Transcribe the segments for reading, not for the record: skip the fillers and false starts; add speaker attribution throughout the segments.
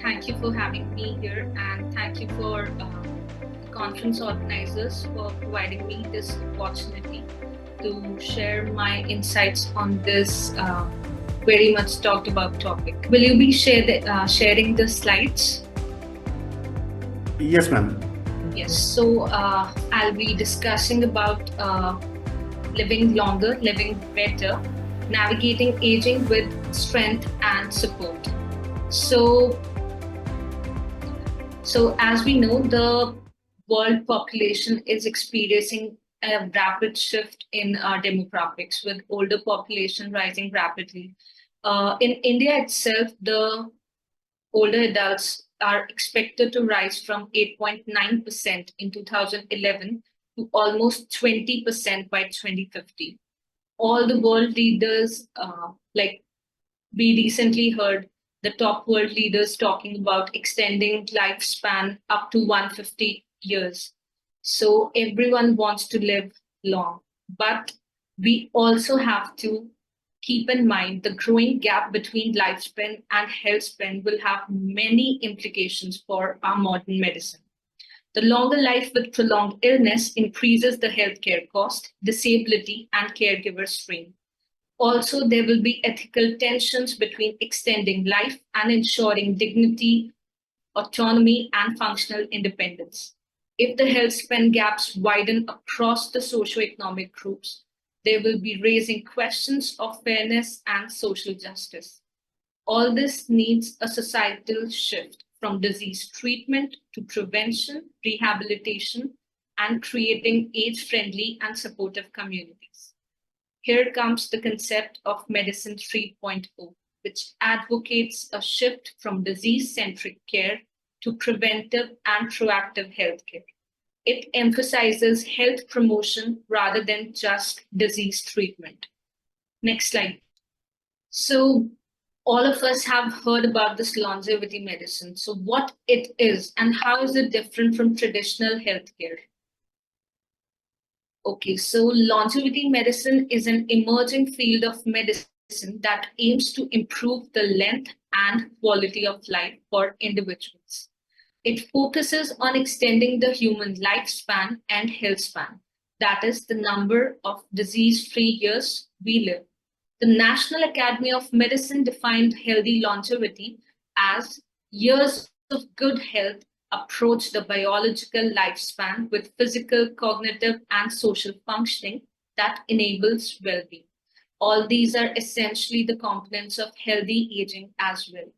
Speaker 1: Thank you for having me here, and thank you for the conference organizers for providing me this opportunity to share my insights on this very much talked about topic. Will you be sharing the slides?
Speaker 2: Yes, ma'am.
Speaker 1: Yes. So I'll be discussing about living longer, living better, navigating aging with strength and support. So as we know, the world population is experiencing a rapid shift in demographics, with older population rising rapidly. In India itself, the older adults are expected to rise from 8.9% in 2011 to almost 20% by 2050. All the world leaders, like we recently heard the top world leaders talking about extending lifespan up to 150 years. So everyone wants to live long. But we also have to keep in mind the growing gap between lifespan and health span will have many implications for our modern medicine. The longer life with prolonged illness increases the healthcare cost, disability, and caregiver strain. Also, there will be ethical tensions between extending life and ensuring dignity, autonomy, and functional independence. If the health span gaps widen across the socioeconomic groups, they will be raising questions of fairness and social justice. All this needs a societal shift from disease treatment to prevention, rehabilitation, and creating age friendly and supportive communities. Here comes the concept of Medicine 3.0, which advocates a shift from disease centric care to preventive and proactive healthcare. It emphasizes health promotion rather than just disease treatment. Next slide. So, all of us have heard about this longevity medicine. So, what it is and how is it different from traditional healthcare? Okay, so longevity medicine is an emerging field of medicine that aims to improve the length and quality of life for individuals. It focuses on extending the human lifespan and health span, that is, the number of disease free years we live. The National Academy of Medicine defined healthy longevity as years of good health approach the biological lifespan with physical, cognitive, and social functioning that enables well being. All these are essentially the components of healthy aging as well.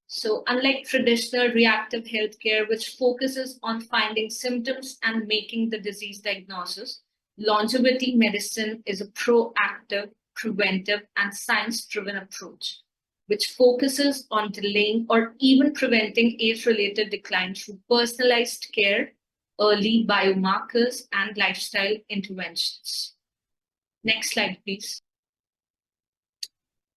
Speaker 1: So, unlike traditional reactive healthcare, which focuses on finding symptoms and making the disease diagnosis, longevity medicine is a proactive, preventive, and science driven approach, which focuses on delaying or even preventing age related decline through personalized care, early biomarkers, and lifestyle interventions. Next slide, please.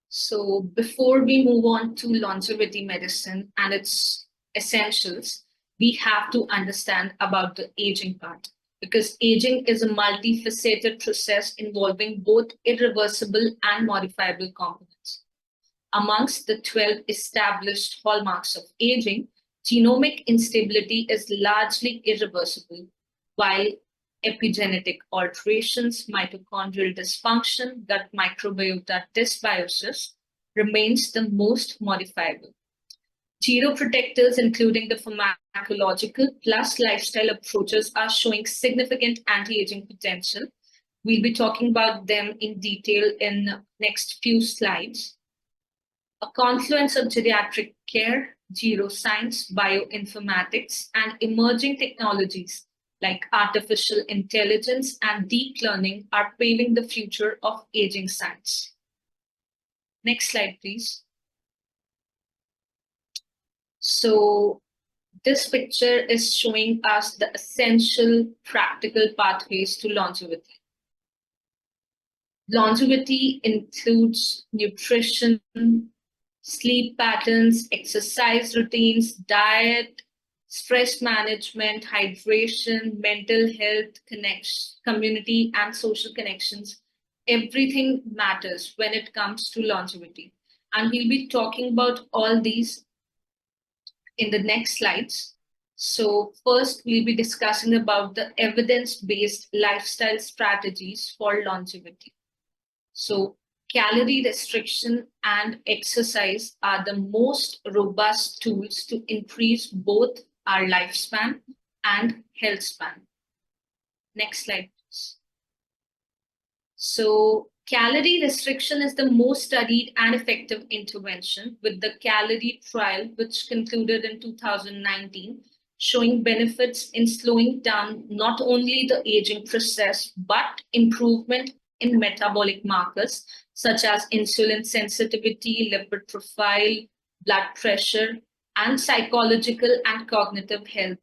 Speaker 1: So, before we move on to longevity medicine and its essentials, we have to understand about the aging part because aging is a multifaceted process involving both irreversible and modifiable components. Amongst the 12 established hallmarks of aging, genomic instability is largely irreversible, while epigenetic alterations, mitochondrial dysfunction, gut microbiota dysbiosis remains the most modifiable. Geroprotectors, including the pharmacological plus lifestyle approaches, are showing significant anti-aging potential. We'll be talking about them in detail in the next few slides. A confluence of geriatric care, geroscience, bioinformatics, and emerging technologies like artificial intelligence and deep learning are paving the future of aging science. Next slide, please. So this picture is showing us the essential practical pathways to longevity. Longevity includes nutrition, sleep patterns, exercise routines, diet, stress management, hydration, mental health, community, and social connections. Everything matters when it comes to longevity. And we'll be talking about all these in the next slides. So first, we'll be discussing about the evidence-based lifestyle strategies for longevity. So calorie restriction and exercise are the most robust tools to increase both our lifespan and health span. Next slide, please. So calorie restriction is the most studied and effective intervention, with the calorie trial, which concluded in 2019, showing benefits in slowing down not only the aging process, but improvement in metabolic markers such as insulin sensitivity, lipid profile, blood pressure, and psychological and cognitive health.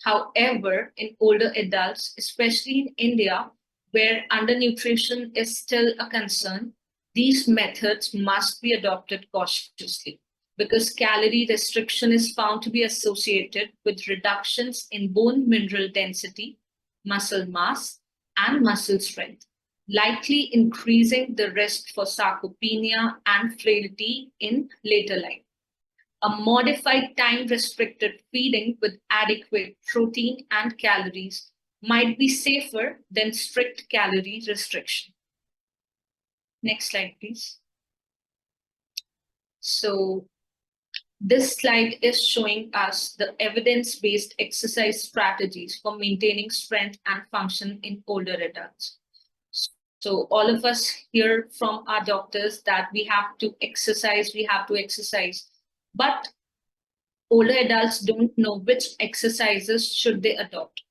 Speaker 1: However, in older adults, especially in India, where undernutrition is still a concern, these methods must be adopted cautiously because calorie restriction is found to be associated with reductions in bone mineral density, muscle mass, and muscle strength, likely increasing the risk for sarcopenia and frailty in later life. A modified time restricted feeding with adequate protein and calories might be safer than strict calorie restriction. Next slide, please. So this slide is showing us the evidence-based exercise strategies for maintaining strength and function in older adults. So all of us hear from our doctors that we have to exercise, but older adults don't know which exercises should they adopt.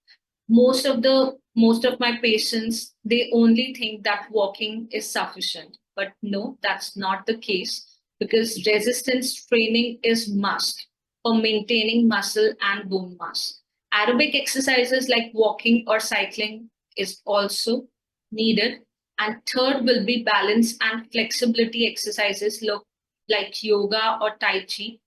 Speaker 1: Most of my patients, they only think that walking is sufficient, but no, that's not the case, because resistance training is must for maintaining muscle and bone mass. Aerobic exercises like walking or cycling is also needed. And third will be balance and flexibility exercises like yoga or Tai Chi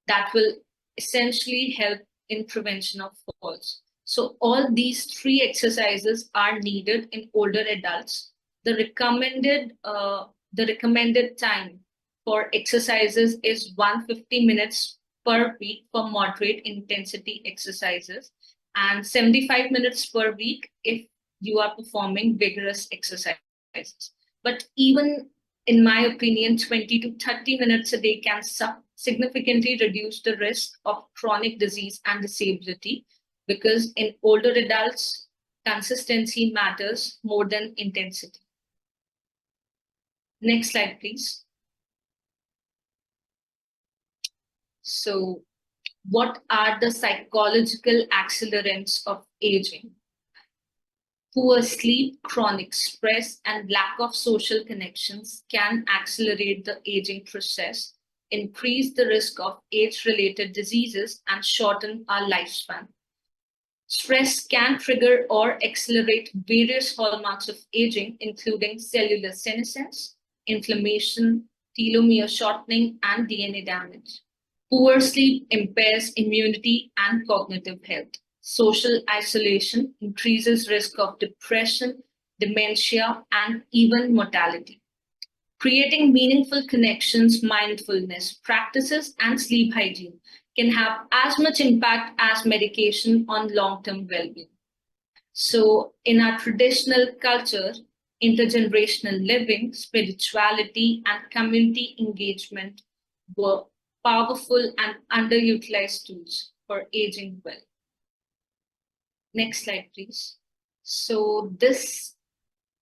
Speaker 1: that will essentially help in prevention of falls. So all these three exercises are needed in older adults. The recommended time for exercises is 150 minutes per week for moderate intensity exercises and 75 minutes per week if you are performing vigorous exercises. But even in my opinion, 20 to 30 minutes a day can significantly reduce the risk of chronic disease and disability, because in older adults, consistency matters more than intensity. Next slide, please. So, what are the psychological accelerants of aging? Poor sleep, chronic stress, and lack of social connections can accelerate the aging process, increase the risk of age-related diseases, and shorten our lifespan. Stress can trigger or accelerate various hallmarks of aging, including cellular senescence, inflammation, telomere shortening, and DNA damage. Poor sleep impairs immunity and cognitive health. Social isolation increases risk of depression, dementia, and even mortality. Creating meaningful connections, mindfulness practices, and sleep hygiene can have as much impact as medication on long-term well-being. So in our traditional culture, intergenerational living, spirituality, and community engagement were powerful and underutilized tools for aging well. Next slide, please. So this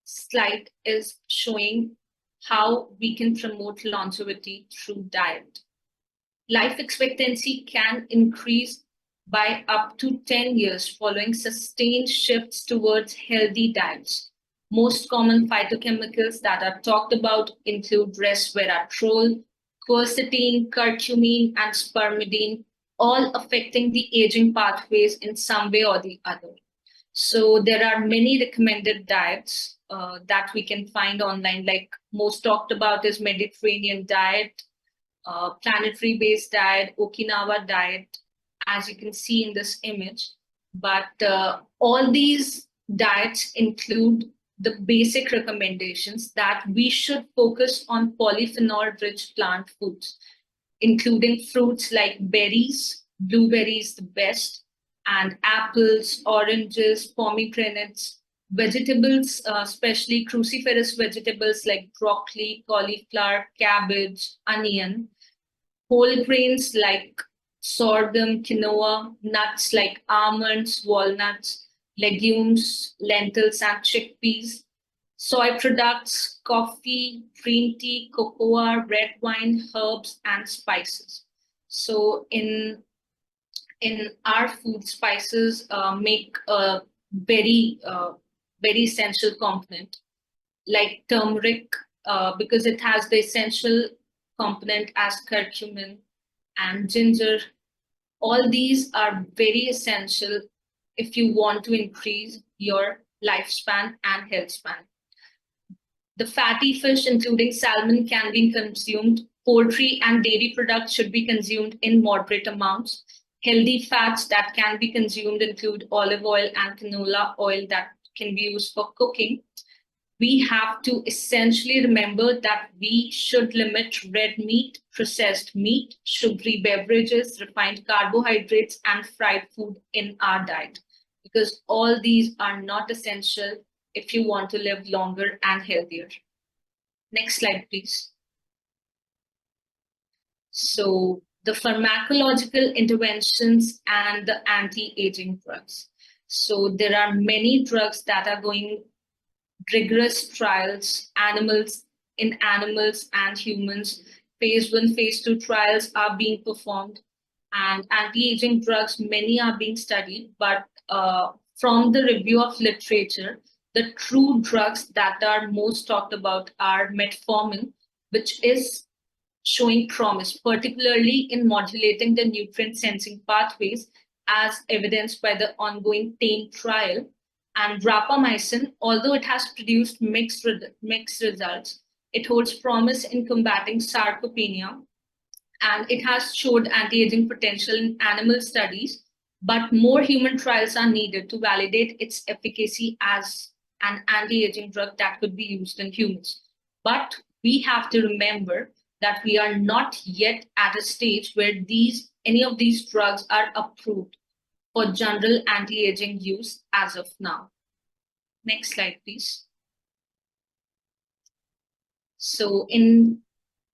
Speaker 1: slide is showing how we can promote longevity through diet. Life expectancy can increase by up to 10 years following sustained shifts towards healthy diets. Most common phytochemicals that are talked about include resveratrol, quercetin, curcumin, and spermidine, all affecting the aging pathways in some way or the other. So there are many recommended diets that we can find online, like most talked about is Mediterranean diet, planetary-based diet, Okinawa diet, as you can see in this image. But all these diets include the basic recommendations that we should focus on polyphenol-rich plant foods. including fruits like berries, blueberries, the best, and apples, oranges, pomegranates, vegetables, especially cruciferous vegetables like broccoli, cauliflower, cabbage, onion, whole grains like sorghum, quinoa, nuts like almonds, walnuts, legumes, lentils, and chickpeas, soy products, coffee, green tea, cocoa, red wine, herbs, and spices. So in our food, spices make a very essential component, like turmeric, because it has the essential component as curcumin and ginger. All these are very essential if you want to increase your lifespan and health span. The fatty fish, including salmon, can be consumed. Poultry and dairy products should be consumed in moderate amounts. Healthy fats that can be consumed include olive oil and canola oil that can be used for cooking. We have to essentially remember that we should limit red meat, processed meat, sugary beverages, refined carbohydrates, and fried food in our diet, because all these are not essential if you want to live longer and healthier. Next slide, please. So, the pharmacological interventions and the anti-aging drugs. So, there are many drugs that are going rigorous trials, animals and humans. Phase 1, phase 2 trials are being performed, and anti-aging drugs, many are being studied, but from the review of literature, the true drugs that are most talked about are metformin, which is showing promise, particularly in modulating the nutrient sensing pathways, as evidenced by the ongoing TAME trial. And rapamycin, although it has produced mixed results, it holds promise in combating sarcopenia, and it has showed anti-aging potential in animal studies, but more human trials are needed to validate its efficacy as an anti-aging drug that could be used in humans. But we have to remember that we are not yet at a stage where any of these drugs are approved for general anti-aging use as of now. Next slide, please. So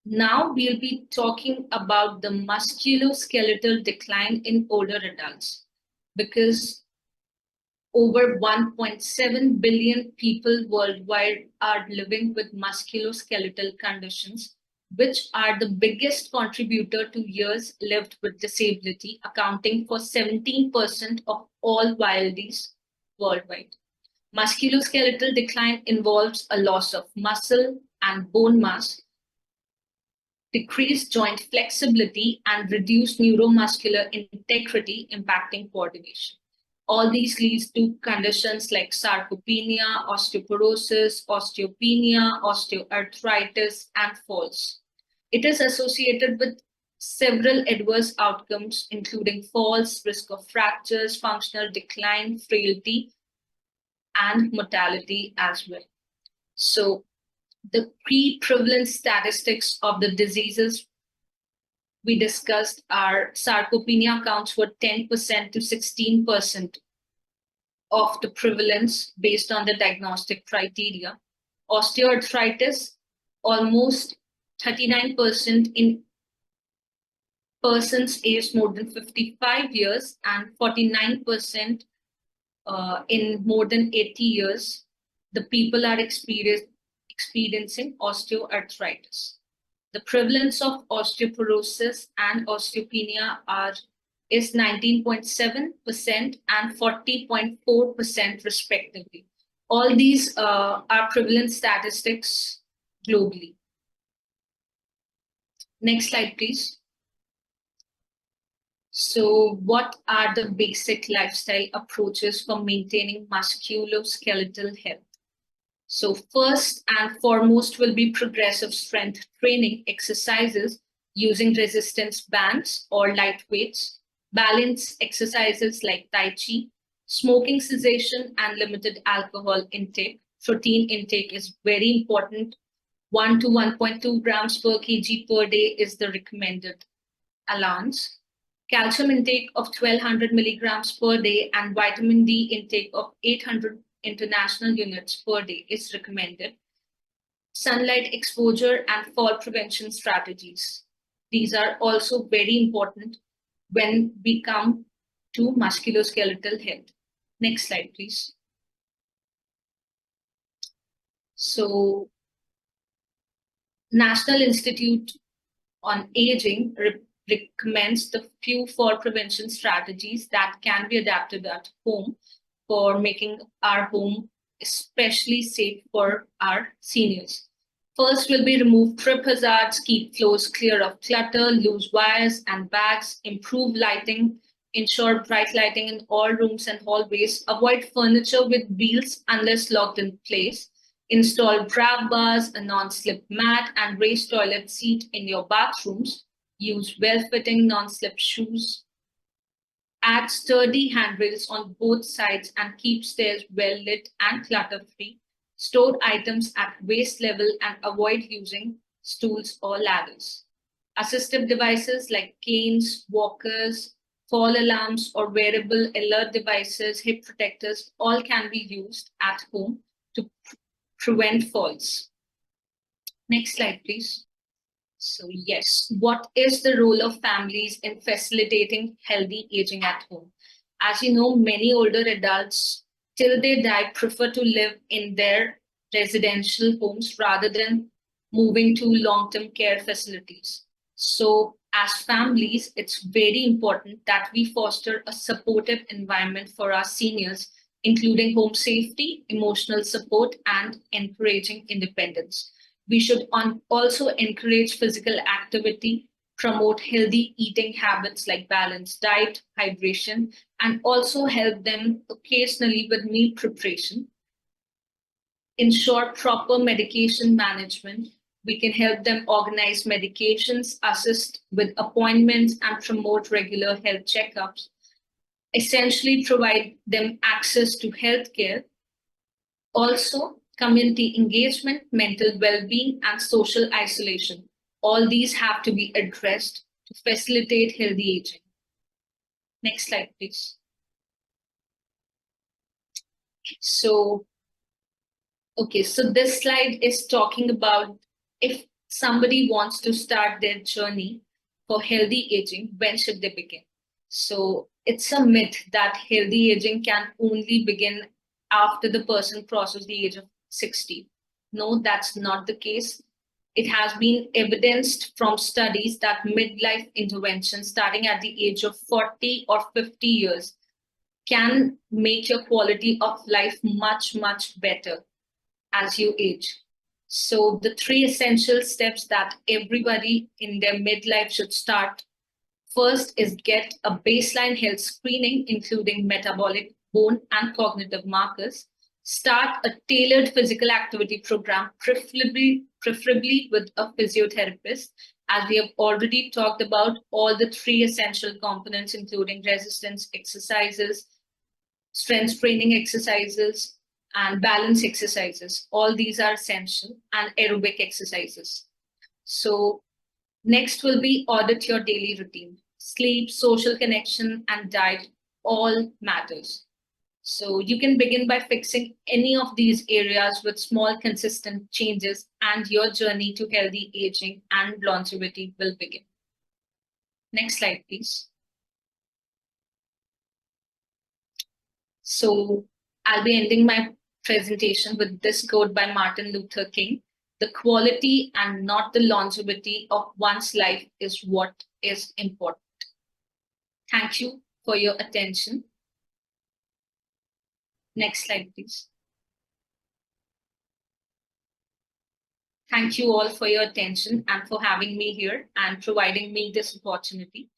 Speaker 1: now we'll be talking about the musculoskeletal decline in older adults, because over 1.7 billion people worldwide are living with musculoskeletal conditions, which are the biggest contributor to years lived with disability, accounting for 17% of all wildies worldwide. Musculoskeletal decline involves a loss of muscle and bone mass, decreased joint flexibility, and reduced neuromuscular integrity, impacting coordination. All these leads to conditions like sarcopenia, osteoporosis, osteopenia, osteoarthritis, and falls. It is associated with several adverse outcomes, including falls, risk of fractures, functional decline, frailty, and mortality as well. So, the pre-prevalence statistics of the diseases we discussed are sarcopenia accounts for 10% to 16% of the prevalence based on the diagnostic criteria. Osteoarthritis, almost 39% in persons aged more than 55 years and 49% in more than 80 years, the people are experiencing osteoarthritis. The prevalence of osteoporosis and osteopenia is 19.7% and 40.4% respectively. All these are prevalence statistics globally. Next slide, please. So, what are the basic lifestyle approaches for maintaining musculoskeletal health? So, first and foremost will be progressive strength training exercises using resistance bands or light weights, balance exercises like Tai Chi, smoking cessation, and limited alcohol intake. Protein intake is very important. 1 to 1.2 grams per kg per day is the recommended allowance, calcium intake of 1200 milligrams per day, and vitamin D intake of 800 international units per day is recommended. Sunlight exposure and fall prevention strategies. These are also very important when we come to musculoskeletal health. Next slide, please. So, National Institute on Aging recommends the few fall prevention strategies that can be adapted at home for making our home especially safe for our seniors. First will be remove trip hazards, keep floors clear of clutter, loose wires and bags, improve lighting, ensure bright lighting in all rooms and hallways, avoid furniture with wheels unless locked in place, install grab bars, a non-slip mat, and raised toilet seat in your bathrooms, use well-fitting non-slip shoes, add sturdy handrails on both sides and keep stairs well lit and clutter-free. Store items at waist level and avoid using stools or ladders. Assistive devices like canes, walkers, fall alarms, or wearable alert devices, hip protectors, all can be used at home to prevent falls. Next slide, please. So, yes, what is the role of families in facilitating healthy aging at home? As you know, many older adults, till they die, prefer to live in their residential homes rather than moving to long term care facilities. So, as families, it's very important that we foster a supportive environment for our seniors, including home safety, emotional support, and encouraging independence. We should also encourage physical activity, promote healthy eating habits like balanced diet, hydration, and also help them occasionally with meal preparation. Ensure proper medication management. We can help them organize medications, assist with appointments, and promote regular health checkups. Essentially, provide them access to healthcare. Also, community engagement, mental well being, and social isolation. All these have to be addressed to facilitate healthy aging. Next slide, please. So, okay, so this slide is talking about if somebody wants to start their journey for healthy aging, when should they begin? So, it's a myth that healthy aging can only begin after the person crosses the age of 60. No, that's not the case. It has been evidenced from studies that midlife intervention starting at the age of 40 or 50 years can make your quality of life much, much better as you age. So, the three essential steps that everybody in their midlife should start first is get a baseline health screening, including metabolic, bone, and cognitive markers. Start a tailored physical activity program, preferably with a physiotherapist, as we have already talked about all the three essential components, including resistance exercises, strength training exercises, and balance exercises. All these are essential, and aerobic exercises. So, next will be audit your daily routine. Sleep, social connection, and diet all matters. So you can begin by fixing any of these areas with small, consistent changes, and your journey to healthy aging and longevity will begin. Next slide, please. So I'll be ending my presentation with this quote by Martin Luther King: the quality and not the longevity of one's life is what is important. Thank you for your attention. Next slide, please. Thank you all for your attention and for having me here and providing me this opportunity.